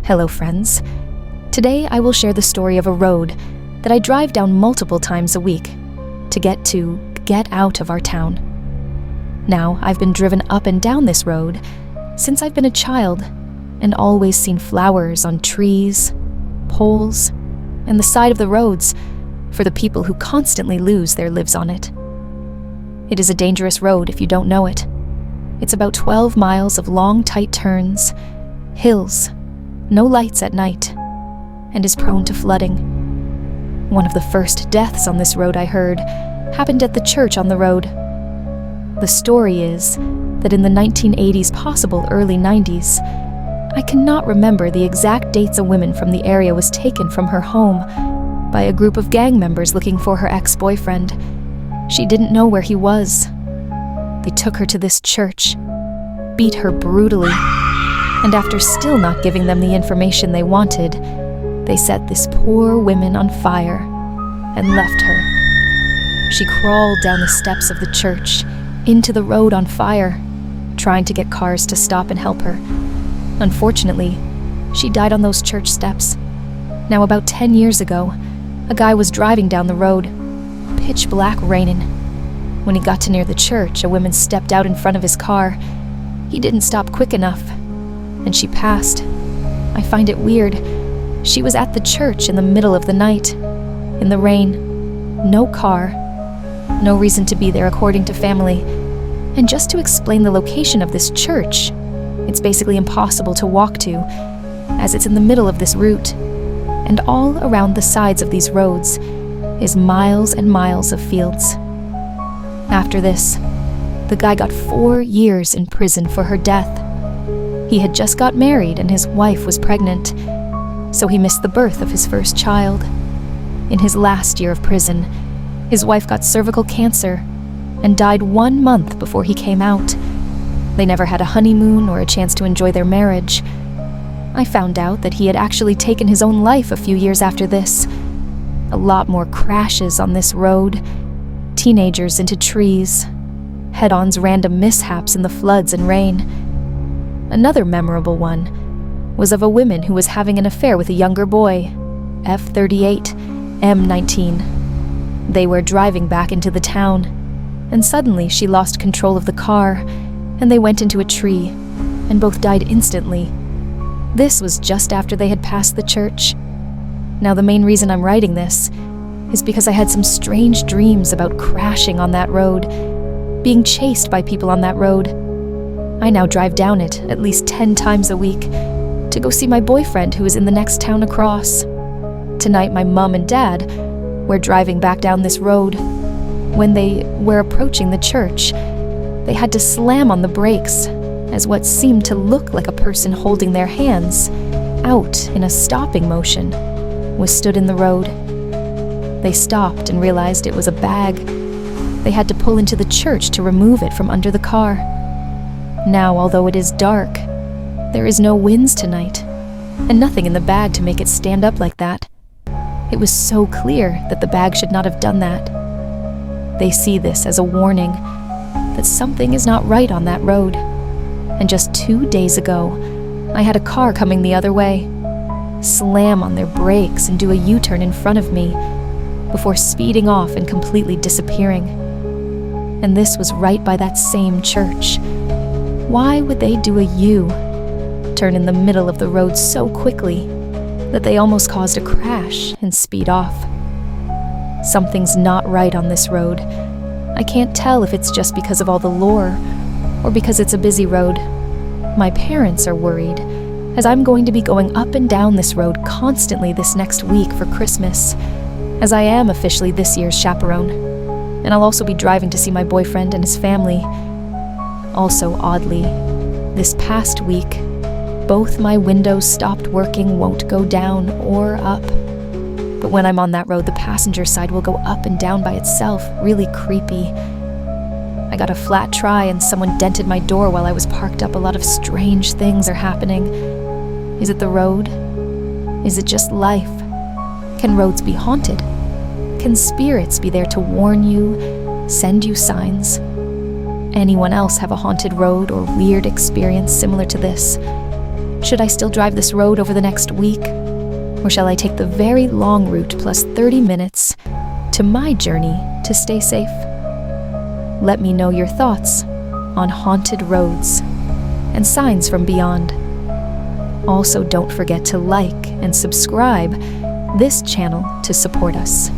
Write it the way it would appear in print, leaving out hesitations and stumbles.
Hello friends. Today I will share the story of a road that I drive down multiple times a week to get out of our town. Now, I've been driven up and down this road since I've been a child and always seen flowers on trees, poles, and the side of the roads for the people who constantly lose their lives on it. It is a dangerous road if you don't know it. It's about 12 miles of long, tight turns, hills, no lights at night, and is prone to flooding. One of the first deaths on this road I heard happened at the church on the road. The story is that in the 1980s, possible early 90s, I cannot remember the exact dates a woman from the area was taken from her home by a group of gang members looking for her ex-boyfriend. She didn't know where he was. They took her to this church, beat her brutally, and after still not giving them the information they wanted, they set this poor woman on fire and left her. She crawled down the steps of the church, into the road on fire, trying to get cars to stop and help her. Unfortunately, she died on those church steps. Now, about 10 years ago, a guy was driving down the road, pitch black raining. When he got to near the church, a woman stepped out in front of his car. He didn't stop quick enough, and she passed. I find it weird. She was at the church in the middle of the night, in the rain, no car, no reason to be there according to family. And just to explain the location of this church, it's basically impossible to walk to, as it's in the middle of this route, and all around the sides of these roads is miles and miles of fields. After this, the guy got 4 years in prison for her death. He had just got married and his wife was pregnant, so he missed the birth of his first child. In his last year of prison, his wife got cervical cancer and died 1 month before he came out. They never had a honeymoon or a chance to enjoy their marriage. I found out that he had actually taken his own life a few years after this. A lot more crashes on this road, teenagers into trees, head-ons random mishaps in the floods and rain. Another memorable one was of a woman who was having an affair with a younger boy, F38, M19. They were driving back into the town, and suddenly she lost control of the car, and they went into a tree, and both died instantly. This was just after they had passed the church. Now, the main reason I'm writing this is because I had some strange dreams about crashing on that road, being chased by people on that road. I now drive down it at least 10 times a week to go see my boyfriend who is in the next town across. Tonight, my mom and dad were driving back down this road. When they were approaching the church, they had to slam on the brakes as what seemed to look like a person holding their hands out in a stopping motion was stood in the road. They stopped and realized it was a bag. They had to pull into the church to remove it from under the car. Now, although it is dark, there is no winds tonight, and nothing in the bag to make it stand up like that. It was so clear that the bag should not have done that. They see this as a warning that something is not right on that road. And just 2 days ago, I had a car coming the other way slam on their brakes and do a U-turn in front of me before speeding off and completely disappearing. And this was right by that same church. Why would they do a U-turn in the middle of the road so quickly that they almost caused a crash and speed off? Something's not right on this road. I can't tell if it's just because of all the lore or because it's a busy road. My parents are worried, as I'm going to be going up and down this road constantly this next week for Christmas, as I am officially this year's chaperone, and I'll also be driving to see my boyfriend and his family. Also, oddly, this past week, both my windows stopped working, won't go down or up. But when I'm on that road, the passenger side will go up and down by itself, really creepy. I got a flat tire and someone dented my door while I was parked up. A lot of strange things are happening. Is it the road? Is it just life? Can roads be haunted? Can spirits be there to warn you, send you signs? Anyone else have a haunted road or weird experience similar to this? Should I still drive this road over the next week? Or shall I take the very long route plus 30 minutes to my journey to stay safe? Let me know your thoughts on haunted roads and signs from beyond. Also, don't forget to like and subscribe this channel to support us.